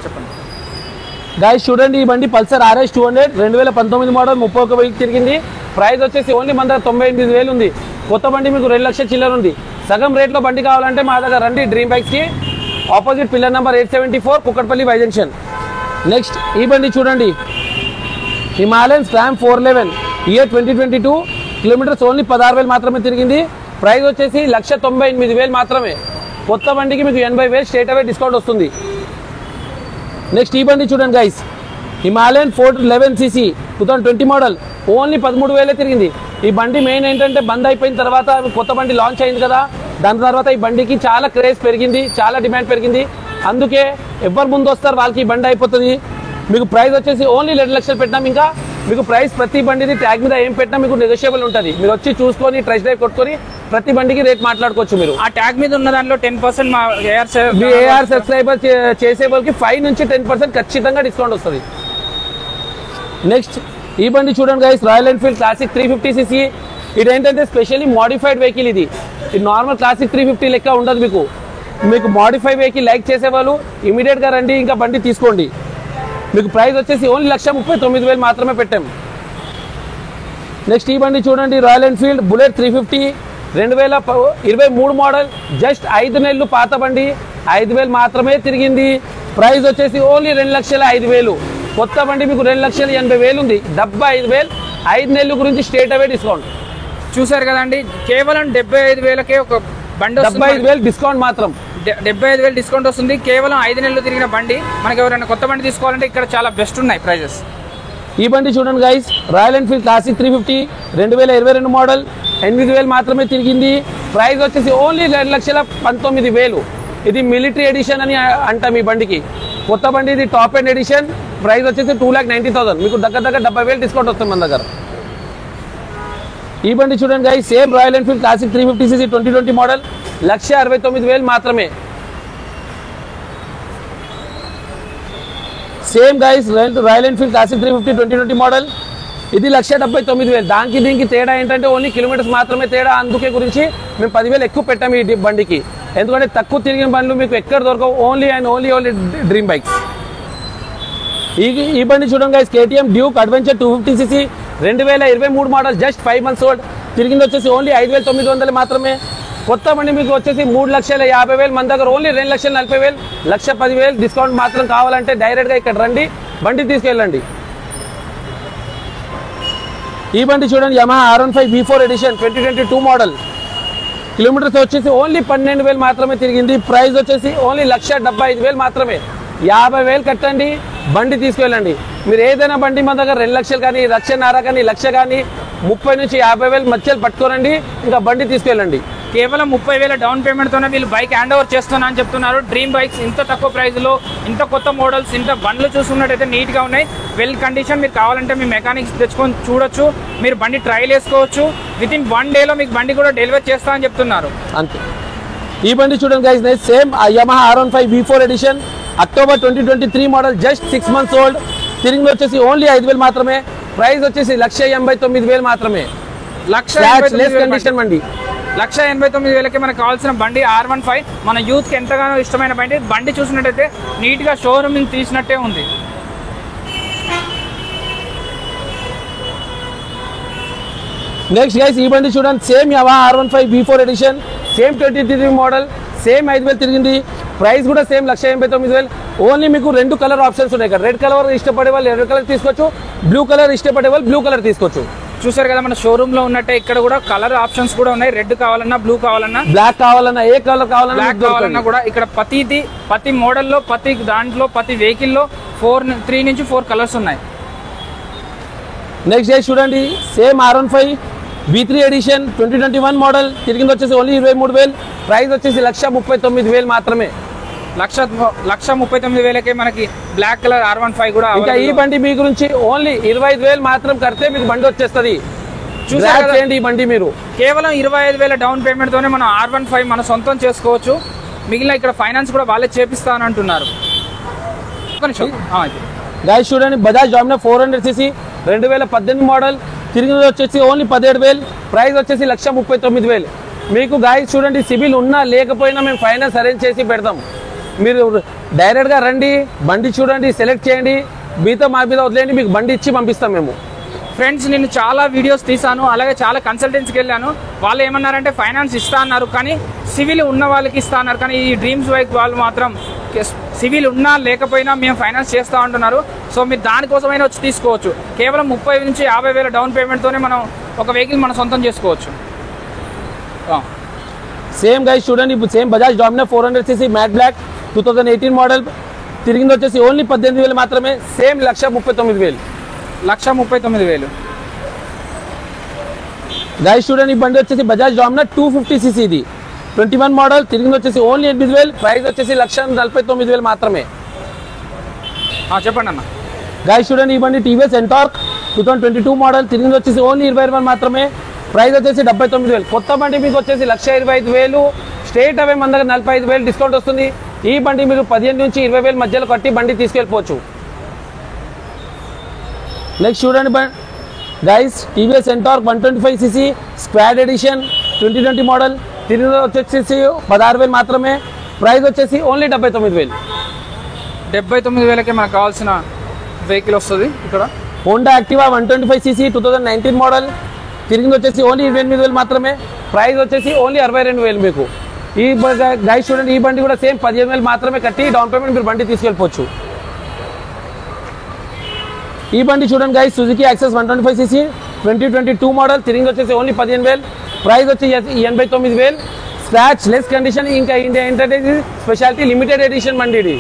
చెప్పండి. గాయస్ చూడండి, ఈ బండి పల్సర్ RS 200 2019 మోడల్ 31,000 తిరిగింది. ప్రైస్ వచ్చేసి ఓన్లీ మన దగ్గర 98,000 ఉంది. కొత్త బండి మీకు 2 లక్షల చిల్లర ఉంది. సగం రేట్లో బండి కావాలంటే మా దగ్గర రండి. డ్రీమ్ బైక్స్కి opposite pillar number 874 Kukatpally Y junction. Next ఈ బండి చూడండి, Himalayan Scram 411 year 2022 kilometres only 16,000 మాత్రమే తిరిగింది. ప్రైస్ వచ్చేసి 1,98,000 మాత్రమే. కొత్త బండికి మీకు 80,000 స్ట్రేట్ అవే డిస్కౌంట్ వస్తుంది. నెక్స్ట్ ఈ బండి చూడండి guys, Himalayan 411cc 2020 model only 13,000 తిరిగింది. ఈ బండి మెయిన్ ఏంటంటే బంద్ అయిపోయిన తర్వాత కొత్త బండి లాంచ్ అయింది కదా, దాని తర్వాత ఈ బండికి చాలా క్రేజ్ పెరిగింది, చాలా డిమాండ్ పెరిగింది. అందుకే ఎవరు ముందు వస్తారు వాళ్ళకి ఈ బండి అయిపోతుంది. మీకు ప్రైస్ వచ్చేసి ఓన్లీ 2 లక్షలు పెట్టినాం. ఇంకా మీకు ప్రైస్ ప్రతి బండిది ట్యాగ్ మీద ఏం పెట్టినా మీకు నెగోషియబుల్ ఉంటుంది. మీరు వచ్చి చూసుకొని ట్రెస్ట్ డ్రైవ్ కొట్టుకొని ప్రతి బండికి రేట్ మాట్లాడుకోవచ్చు. మీరు ఆ ట్యాగ్ మీద ఉన్న దాంట్లో 10% మా ఏఆర్ సబ్స్క్రైబర్ చేసే వాళ్ళకి 5 నుంచి 10% ఖచ్చితంగా డిస్కౌంట్ వస్తుంది. నెక్స్ట్ ఈ బండి చూడండి guys, royal Enfield classic 350cc. ఇది ఏంటంటే స్పెషల్లీ మోడిఫైడ్ వెహికల్. ఇది నార్మల్ క్లాసిక్ 350 లెక్క ఉండదు. మీకు మోడిఫై వెహికల్ లైక్ చేసేవాళ్ళు ఇమీడియట్గా రండి, ఇంకా బండి తీసుకోండి. మీకు ప్రైస్ వచ్చేసి ఓన్లీ 1,39,000 మాత్రమే పెట్టాం. నెక్స్ట్ ఈ బండి చూడండి, royal Enfield bullet 350 2023 model just 5 నెలలు పాత బండి, 5,000 మాత్రమే తిరిగింది. ప్రైస్ వచ్చేసి ఓన్లీ 2,05,000. కొత్త బండి మీకు 2,80,000 ఉంది. 75,000 5 నెలల గురించి స్ట్రేట్ అవే డిస్కౌంట్. చూసారు కదండి, కేవలం 75,000కే ఒక బండి, 75,000 డిస్కౌంట్ మాత్రం. 75,000 డిస్కౌంట్ వస్తుంది. కేవలం 5 నెలలు తిరిగిన బండి. మనకి ఎవరైనా కొత్త బండి తీసుకోవాలంటే ఇక్కడ చాలా బెస్ట్ ఉన్నాయి ప్రైజెస్. ఈ బండి చూడండి guys, royal Enfield classic 350 2022 model 8,000 మాత్రమే తిరిగింది. ప్రైస్ వచ్చేసి ఓన్లీ 2,19,000. ఇది మిలిటరీ ఎడిషన్ అని అంటాం ఈ బండికి. కొత్త బండి ఇది టాప్ ఎండ్ ఎడిషన్. ప్రైస్ వచ్చేసి 2,90,000. మీకు దగ్గర 70,000 డిస్కౌంట్ వస్తుంది మన దగ్గర. ఈ బండి చూడండి guys, same royal Enfield classic 350cc 2020 model 1,69,000 మాత్రమే. Same guys, royal Enfield classic 350 2020 model ఇది 1,79,000. దానికి దీనికి తేడా ఏంటంటే ఓన్లీ కిలోమీటర్స్ మాత్రమే తేడా. అందుకే గురించి మేము 10,000 ఎక్కువ పెట్టాము ఈ బండికి. ఎందుకంటే తక్కువ తిరిగిన బండ్లు మీకు ఎక్కడ దొరకవు. Only and only dream bikes. ఈ బండి చూడండి guys, KTM Duke adventure 250cc 2023 model just 5 months old. తిరిగింది వచ్చేసి ఓన్లీ 5,900 మాత్రమే. కొత్త బండి మీకు వచ్చేసి 3,50,000 మన దగ్గర ఓన్లీ 2,40,000 1,10,000 డిస్కౌంట్ మాత్రం. కావాలంటే డైరెక్ట్గా ఇక్కడ రండి, బండి తీసుకెళ్ళండి. ఈ బండి చూడండి, Yamaha R15 V4 edition 2022 model kilometres వచ్చేసి ఓన్లీ 12,000 మాత్రమే తిరిగింది. ప్రైస్ వచ్చేసి ఓన్లీ 1,75,000 మాత్రమే. 50,000 కట్టండి, బండి తీసుకెళ్ళండి. మీరు ఏదైనా బండి మా దగ్గర 2 లక్షలు కానీ 1,50,000 కానీ 1,00,000 కానీ 30 నుంచి 50,000 మధ్యలో పట్టుకోరండి, ఇంకా బండి తీసుకెళ్ళండి. కేవలం 30,000 డౌన్ పేమెంట్తోనే వీళ్ళు బైక్ హ్యాండ్ ఓవర్ చేస్తున్నా అని చెప్తున్నారు. డ్రీమ్ బైక్స్ ఇంత తక్కువ ప్రైస్లో, ఇంత కొత్త మోడల్స్, ఇంత బండ్లు చూసుకున్నట్టయితే నీట్గా ఉన్నాయి, వెల్ కండిషన్. మీరు కావాలంటే మీ మెకానిక్స్ తెచ్చుకొని చూడొచ్చు, మీరు బండి ట్రైల్ వేసుకోవచ్చు. వితిన్ 1 డేలో మీకు బండి కూడా డెలివర్ చేస్తా అని చెప్తున్నారు. అంతే. ఈ బండి చూడండి guys, same Yamaha R15 V4 edition October 2023 model just 6 months old. తిరిగి వచ్చేసి ఓన్లీ 5,000 మాత్రమే. ప్రైస్ వచ్చేసి 1,89,000 మాత్రమే. 1,89,000కి మనకు కావాల్సిన బండి R15. మన యూత్కి ఎంతగానో ఇష్టమైన బండి. బండి చూసినట్టయితే నీట్గా షోరూమ్ నుంచి తీసినట్టే ఉంది. నెక్స్ట్ గైస్, ఈ బండి చూడండి, same Yamaha R15 V4 edition same 2023 model, same 5,000 తిరిగింది. ప్రైస్ కూడా సేమ్ 1,89,000. ఓన్లీ మీకు 2 కలర్ ఆప్షన్స్ ఉన్నాయి ఇక్కడ. రెడ్ కలర్ ఇష్టపడే వాళ్ళు రెడ్ కలర్ తీసుకోవచ్చు, బ్లూ కలర్ ఇష్టపడే వాళ్ళు బ్లూ కలర్ తీసుకోవచ్చు. చూసారు కదా, మన షోరూమ్ లో ఉన్నట్టే ఇక్కడ కూడా కలర్ ఆప్షన్స్ కూడా ఉన్నాయి. రెడ్ కావాలన్నా, బ్లూ కావాలన్నా, బ్లాక్ కావాలన్నా, ఏ కలర్ కావాలన్నా కూడా ఇక్కడ ప్రతి మోడల్లో, ప్రతి దాంట్లో, ప్రతి వెహికల్లో 3 నుంచి 4 కలర్స్ ఉన్నాయి. నెక్స్ట్ డే చూడండి, same R15 V3 edition 2021 model తిరిగింది వచ్చేసి ఓన్లీ 23,000. ప్రైస్ వచ్చేసి 1,39,000 మాత్రమే. 1,39,000కే మనకి బ్లాక్ కలర్ R15 కూడా. ఇంకా ఈ బండి మీ గురించి ఓన్లీ 25,000 మాత్రం కడితే మీకు బండి వచ్చేస్తుంది. చూసేయండి ఈ బండి మీరు కేవలం 25,000 డౌన్ పేమెంట్ తోనే మనం R15 మన సొంతం చేసుకోవచ్చు. మిగిలిన ఇక్కడ ఫైనాన్స్ కూడా వాళ్ళే చేపిస్తాను అంటున్నారు. గైస్ చూడండి, బజాజ్ డామినర్ 400cc 2018 మోడల్ తిరిగి వచ్చేసి ఓన్లీ 17,000. ప్రైస్ వచ్చేసి 1,39,000. మీకు గాయస్ చూడండి, సిబిల్ ఉన్నా లేకపోయినా మేము ఫైనాన్స్ అరేంజ్ చేసి పెడతాం. మీరు డైరెక్ట్గా రండి, బండి చూడండి, సెలెక్ట్ చేయండి, మీతో మా మీద వదిలేయండి, మీకు బండి ఇచ్చి పంపిస్తాం మేము. ఫ్రెండ్స్, నేను చాలా వీడియోస్ తీసాను, అలాగే చాలా కన్సల్టెన్సీకి వెళ్ళాను. వాళ్ళు ఏమన్నారంటే ఫైనాన్స్ ఇస్తా అన్నారు, కానీ సివిల్ ఉన్న వాళ్ళకి ఇస్తా అన్నారు. కానీ ఈ డ్రీమ్స్ బైక్ వాళ్ళు మాత్రం సివిల్ ఉన్నా లేకపోయినా మేము ఫైనాన్స్ చేస్తూ ఉంటున్నారు. సో మీరు దానికోసమైనా వచ్చి తీసుకోవచ్చు. కేవలం 30,000 నుంచి 50,000 డౌన్ పేమెంట్తోనే మనం ఒక వెహికల్ మనం సొంతం చేసుకోవచ్చు. సేమ్ గైస్ చూడండి, ఇప్పుడు same Bajaj Dominar 400cc matte black 2018 model తిరిగింది వచ్చేసి ఓన్లీ 18,000 మాత్రమే. సేమ్ 1,39,000. 1,39,000. గైస్ చూడండి, ఈ బండి వచ్చేసి బజాజ్ డామినర్ 250cc, ఇది 21 మోడల్ తిరిగింది వచ్చేసి ఓన్లీ 8,000. ప్రైస్ వచ్చేసి 1,49,000 మాత్రమే. చెప్పండి అన్న. గైస్ చూడండి, ఈ బండి టీవీఎస్ ఎంటార్క్ 2022 మోడల్ తిరిగింది వచ్చేసి ఓన్లీ 21 మాత్రమే. ప్రైస్ వచ్చేసి 79,000. కొత్త బండి మీకు వచ్చేసి 1,25,000. స్ట్రేట్ అవే మన దగ్గర 45,000 డిస్కౌంట్ వస్తుంది. ఈ బండి మీరు 15 నుంచి 20,000 మధ్యలో కట్టి బండి తీసుకెళ్ళిపోవచ్చు. నెక్స్ట్ చూడండి guys, TVS Ntorq 125cc squad edition 2020 model తిరిగి వచ్చేసి 16,000 మాత్రమే. ప్రైస్ వచ్చేసి ఓన్లీ 79,000. 79,000కే మనకు కావాల్సిన వెహికల్ వస్తుంది. ఇక్కడ హోండా యాక్టివా 125cc 2019 మోడల్ తిరిగి వచ్చేసి ఓన్లీ 28,000 మాత్రమే. ప్రైస్ వచ్చేసి ఓన్లీ 62,000 మీకు. ఈ గైస్ చూడండి, ఈ బండి కూడా సేమ్ 15,000 మాత్రమే కట్టి డౌన్ పేమెంట్ మీరు బండి తీసుకెళ్ళిపోవచ్చు. ఈ బండి చూడండి guys, Suzuki access 125cc 2022 model తిరిగి వచ్చేసి ఓన్లీ 15,000. ప్రైస్ వచ్చి 89,000. Scratch less condition. ఇంకా ఏంటంటే స్పెషాలిటీ లిమిటెడ్ ఎడిషన్ బండి, ఇది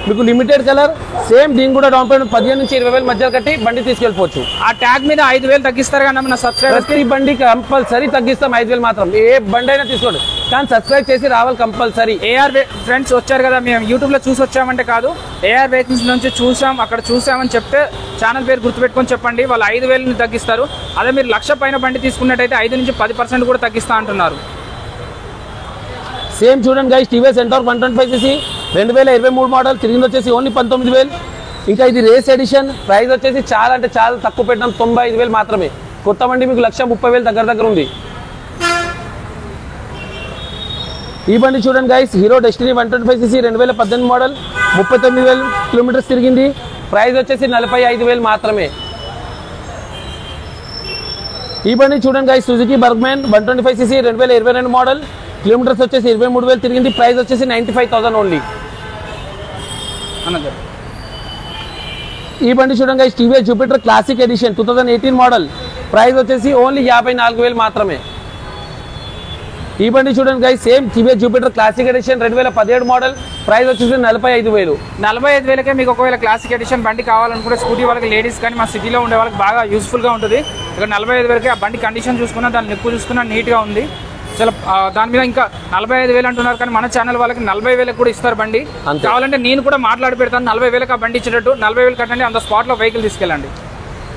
మీకు లిమిటెడ్ కలర్. సేమ్ దీని కూడా డౌన్ పేమెంట్ 15 నుంచి 20,000 మధ్య కట్టి బండి తీసుకెళ్ళిపోవచ్చు. ఆ ట్యాగ్ మీద 5,000 తగ్గిస్తారు కదా మన సబ్స్క్రైబర్. ప్రతి బండి కంపల్సరీ తగ్గిస్తాం 5,000 మాత్రం. ఏ బండి అయినా తీసుకోండి, కానీ సబ్స్క్రైబ్ చేసి రావాలి కంపల్సరీ. ఏఆర్ ఫ్రెండ్స్ వచ్చారు కదా, మేము యూట్యూబ్లో చూసి వచ్చామంటే కాదు, ఏఆర్ వెహికల్స్ నుంచి చూసాం, అక్కడ చూసామని చెప్తే ఛానల్ పేరు గుర్తుపెట్టుకొని చెప్పండి. వాళ్ళు 5,000 తగ్గిస్తారు. అదే మీరు 1,00,000 పైన బండి తీసుకున్నట్టయితే 5 నుంచి 10% కూడా తగ్గిస్తా అంటున్నారు. సేమ్ చూడండి guys, TVS Ntorq 125cc 2023 model తిరిగింది వచ్చేసి ఓన్లీ 19,000. ఇంకా ఇది రేస్ ఎడిషన్. ప్రైస్ వచ్చేసి చాలా అంటే చాలా తక్కువ పెట్టినాం, 95,000 మాత్రమే. కొత్త బండి మీకు 1,30,000 దగ్గర ఉంది. ఈ బండి చూడండి guys, hero destiny 125cc 2018 model 39,000 kilometres తిరిగింది. ప్రైస్ వచ్చేసి 45,000 మాత్రమే. ఈ బండి చూడండి guys, Suzuki Burgman 125cc 2022 model kilometres వచ్చేసి 23,000 తిరిగింది. ప్రైస్ వచ్చేసి 95,000 ఓన్లీ. ఈ బండి చూడండి guys, TVS Jupiter classic edition 2018 model price వచ్చేసి ఓన్లీ 54,000 మాత్రమే. ఈ బండి చూడండి guys, same TVS Jupiter classic edition 2017 model price వచ్చేసి 45,000. 45,000కే మీకు ఒకవేళ క్లాసిక్ ఎడిషన్ బండి కావాలనుకుంటే స్కూటీ వాళ్ళకి, లేడీస్ కానీ మా సిటీలో ఉండే వాళ్ళకి బాగా యూస్ఫుల్గా ఉంటుంది. ఇక్కడ 45,000కే ఆ బండి కండిషన్ చూసుకున్నా, దాని లుక్ చూసుకున్నా నీట్గా ఉంది. చాలా దాని మీద ఇంకా 45,000 అంటున్నారు, కానీ మన ఛానల్ వాళ్ళకి 40,000 కూడా ఇస్తారు బండి. కావాలంటే నేను కూడా మాట్లాడి పెడతాను, 40,000 ఆ బండి ఇచ్చేటట్టు. 40,000 కట్టండి, అంత స్పాట్లో వెహికల్ తీసుకెళ్ళండి.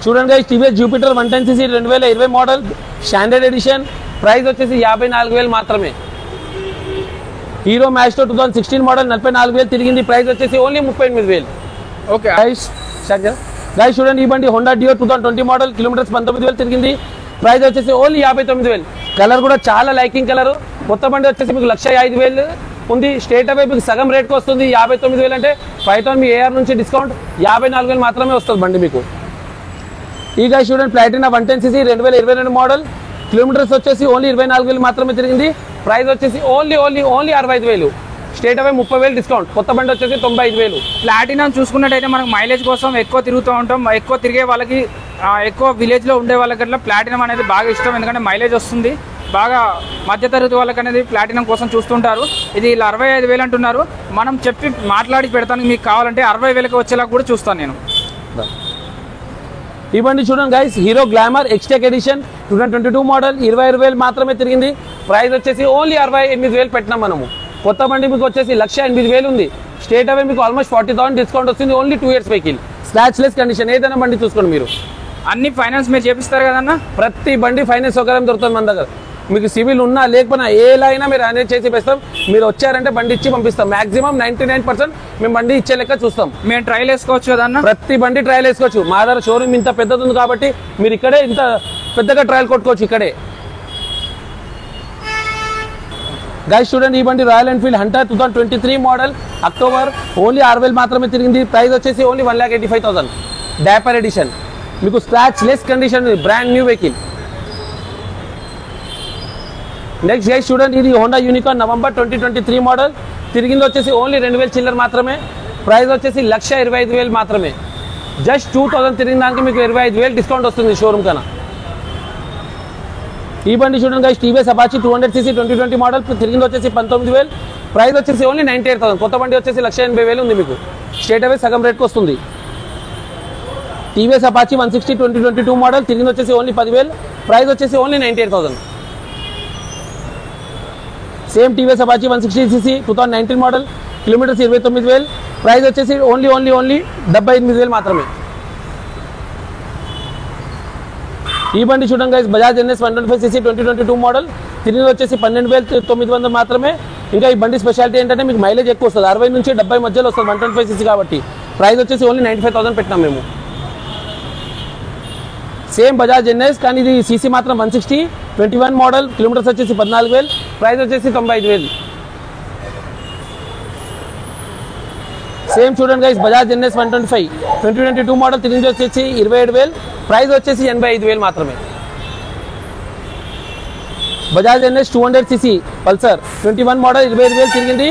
చూడండి guys, TVS Jupiter 110cc 2020 model standard edition price వచ్చేసి 54,000 మాత్రమే. హీరో మ్యాస్టో 2016 మోడల్ 44,000 తిరిగింది. ప్రైస్ వచ్చేసి ఓన్లీ 38,000. ఓకే గైస్ చూడండి, ఈ బండి హోండా డియో 2020 మోడల్ కిలోమీటర్స్ 19,000 తిరిగింది. ప్రైస్ వచ్చేసి ఓన్లీ 59,000. కలర్ కూడా చాలా లైకింగ్ కలర్. కొత్త బండి వచ్చేసి మీకు 1,05,000 ఉంది. స్ట్రేట్ అవే మీకు సగం రేట్కి వస్తుంది. 59,000 అంటే 5,000 మీ ఏఆర్ నుంచి డిస్కౌంట్ 54,000 మాత్రమే వస్తుంది బండి మీకు. ఈ గైస్ చూడండి, ప్లాటినా 110cc 2022 మోడల్ కిలోమీటర్స్ వచ్చేసి ఓన్లీ 24,000 మాత్రమే తిరిగింది. ప్రైస్ వచ్చేసి ఓన్లీ 65,000. Straight away 30,000 discount. కొత్త బండి వచ్చేసి 95,000. ప్లాటినా చూసుకున్నట్టయితే మనకు మైలేజ్ కోసం ఎక్కువ తిరుగుతూ ఉంటాం. ఎక్కువ తిరిగే వాళ్ళకి, ఎక్కువ విలేజ్లో ఉండే వాళ్ళకి అట్లా ప్లాటినం అనేది బాగా ఇష్టం, ఎందుకంటే మైలేజ్ వస్తుంది. బాగా మధ్యతరగతి వాళ్ళకి అనేది ప్లాటినం కోసం చూస్తుంటారు. ఇది 65,000 అంటున్నారు. మనం చెప్పి మాట్లాడి పెడతాను, మీకు కావాలంటే 60,000కి వచ్చేలా కూడా చూస్తాను నేను. ఈ బండి చూడండి guys, Hero Glamour Xtec edition 2022 model 22,000 మాత్రమే తిరిగింది. ప్రైస్ వచ్చేసి ఓన్లీ 68,000 పెట్టినాం మనము. కొత్త బండి మీకు వచ్చేసి 1,08,000 ఉంది. స్ట్రేట్ అవే మీకు ఆల్మోస్ట్ 40,000 డిస్కౌంట్ వస్తుంది. Only 2 years vehicle, scratch less condition. ఏదైనా బండి చూసుకోండి మీరు. అన్ని ఫైనాన్స్ మీరు చేపిస్తారు కదన్నా? ప్రతి బండి ఫైనాన్స్ సౌకర్యం దొరుకుతుంది మన దగ్గర. మీకు సివిల్ ఉన్నా లేకపోయినా ఎలా అయినా మీరు అనేది చేసి పెస్తాం. మీరు వచ్చారంటే బండి ఇచ్చి పంపిస్తాం. మాక్సిమం 99% మేము బండి ఇచ్చే లెక్క చూస్తాం. మేము ట్రయల్ వేసుకోవచ్చు కదన్నా? ప్రతి బండి ట్రయల్ వేసుకోవచ్చు. మా దగ్గర షోరూమ్ ఇంత పెద్దది ఉంది కాబట్టి మీరు ఇక్కడే ఇంత పెద్దగా ట్రయల్ కొట్టుకోవచ్చు ఇక్కడే. గైస్ చూడండి ఈ బండి royal Enfield Hunter 2023 model October only 6000 మాత్రమే తిరిగింది. ప్రైస్ వచ్చేసి ఓన్లీ 1,85,000 డైపర్ ఎడిషన్. మీకు scratch less condition, brand new vehicle. Next guys చూడండి ఇది హోండా యూనికార్న్ నవంబర్ 2023 మోడల్. తిరిగింది వచ్చేసి ఓన్లీ 2000 చిల్లర మాత్రమే. ప్రైస్ వచ్చేసి 1,25,000 మాత్రమే. జస్ట్ 2000 తిరిగిన దానికి మీకు 25,000 డిస్కౌంట్ వస్తుంది షోరూమ్ కన్నా. ఈ బండి చూడండి guys TVS Apache 200cc 2020 model. తిరిగింది వచ్చేసి 19,000. ప్రైస్ వచ్చేసి ఓన్లీ 98,000. కొత్త బండి వచ్చేసి 1,80,000 ఉంది మీకు. స్ట్రేట్ అవే సగం రేట్కి వస్తుంది. TVS Apache 160 2022 model. తిరిగింది వచ్చేసి ఓన్లీ 10,000. ప్రైస్ వచ్చేసి only 98,000. Same TVS Apache 160cc 2019 model. Kilometres 29,000. Price వచ్చేసి ఓన్లీ 78,000 మాత్రమే. ఈ బండి చూడండి guys Bajaj NS 125cc 2022 model. తిరిగి వచ్చేసి 12,900 మాత్రమే. ఇంకా ఈ బండి స్పెషాలిటీ ఏంటంటే మీకు మైలేజ్ ఎక్కువ వస్తుంది, 60 నుంచి 70 మధ్యలో వస్తుంది 125cc కాబట్టి. ప్రైస్ వచ్చేసి ఓన్లీ 95,000 పెట్టినాం మేము. సేమ్ బజాజ్ ఎన్ఎస్ కానీ ఇది సీసీ మాత్రం 160 21 మోడల్. కిలోమీటర్స్ వచ్చేసి 14,000. ప్రైస్ వచ్చేసి 95,000. సేమ్ చూడండి గైస్ బజాజ్ ఎన్ఎస్ 125 2022 మోడల్. తిరిగి వచ్చేసి 27,000. ప్రైస్ వచ్చేసి 85,000 మాత్రమే. Bajaj NS 200cc Pulsar 21 model 25,000 తిరిగింది.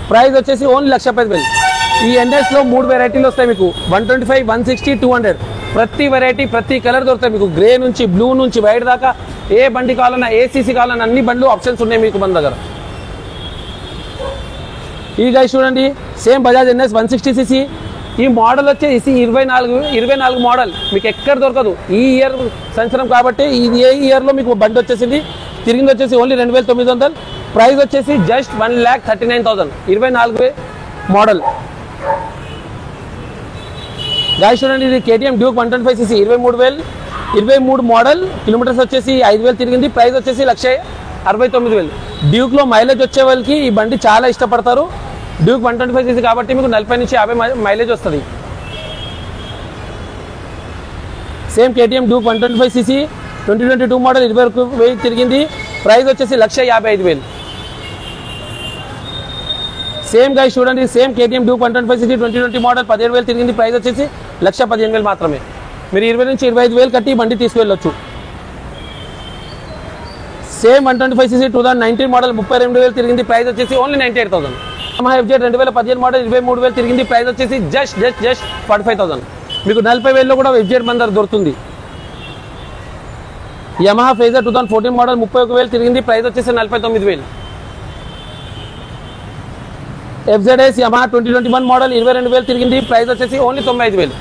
ప్రైస్ వచ్చేసి ఓన్లీ 1,10,000. ఈ ఎన్ఎస్లో 3 వెరైటీలు వస్తాయి మీకు, 125 160 200. ప్రతి వెరైటీ ప్రతి కలర్ దొరుకుతాయి మీకు. గ్రే నుంచి బ్లూ నుంచి వైట్ దాకా ఏ బండి కావాలన్నా ఏ సీసీ కావాలన్నా అన్ని బండ్లు ఆప్షన్స్ ఉన్నాయి మీకు మన దగ్గర. ఈ గైస్ చూడండి సేమ్ బజాజ్ ఎన్ఎస్ 160cc. ఈ మోడల్ వచ్చేసి 24 మోడల్ మీకు ఎక్కడ దొరకదు. ఈ ఇయర్ సంవత్సరం కాబట్టి ఇది ఏ ఇయర్లో మీకు బండి వచ్చేసింది. తిరిగింది వచ్చేసి ఓన్లీ 2,900. ప్రైస్ వచ్చేసి జస్ట్ 1,39,000. 24 మోడల్. గాయస్ చూడండి ఇది KTM Duke 125cc 23 model. Kilometres వచ్చేసి 5,000 తిరిగింది. ప్రైస్ వచ్చేసి 1,69,000. డ్యూక్లో మైలేజ్ వచ్చే వాళ్ళకి ఈ బండి చాలా ఇష్టపడతారు. డ్యూక్ 125cc కాబట్టి మీకు 40 నుంచి 50 మైలేజ్ వస్తుంది. Same KTM Duke 125cc 2022 model 20,000 తిరిగింది. ప్రైస్ వచ్చేసి 1,55,000. సేమ్ గైస్ చూడండి same KTM Duke 125cc 2020 model 17,000 తిరిగింది. ప్రైస్ వచ్చేసి 1,15,000 మాత్రమే. మీరు 20 నుంచి 25,000 కట్టి బండి తీసుకువెళ్ళొచ్చు. సేమ్ 125cc 2019 మోడల్ 32,000 తిరిగింది. ప్రైస్ వచ్చేసి ఓన్లీ 98,000. యమహా ఎఫ్జెడ్ 2015 మోడల్ 23,000 తిరిగింది. ప్రైస్ వచ్చేసి జస్ట్ 45,000. మీకు 40,000లో కూడా ఎఫ్జెడ్ మన దగ్గర దొరుకుతుంది. యమహా ఫేజర్ 2014 మోడల్ 31,000 తిరిగింది. ప్రైస్ వచ్చేసి 49,000. ఎఫ్జెడ్ఎస్ యమహా 2021 మోడల్ 22,000 తిరిగింది. ప్రైస్ వచ్చేసి only 95,000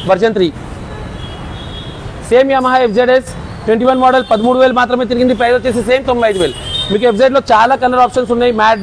version 3. Same Yamaha FZS 21 model 13,000 మాత్రమే తిరిగింది. ప్రైస్ వచ్చేసి సేమ్ 95,000. మీకు ఎఫ్జెడ్లో చాలా కలర్ ఆప్షన్స్ ఉన్నాయి. మ్యాట్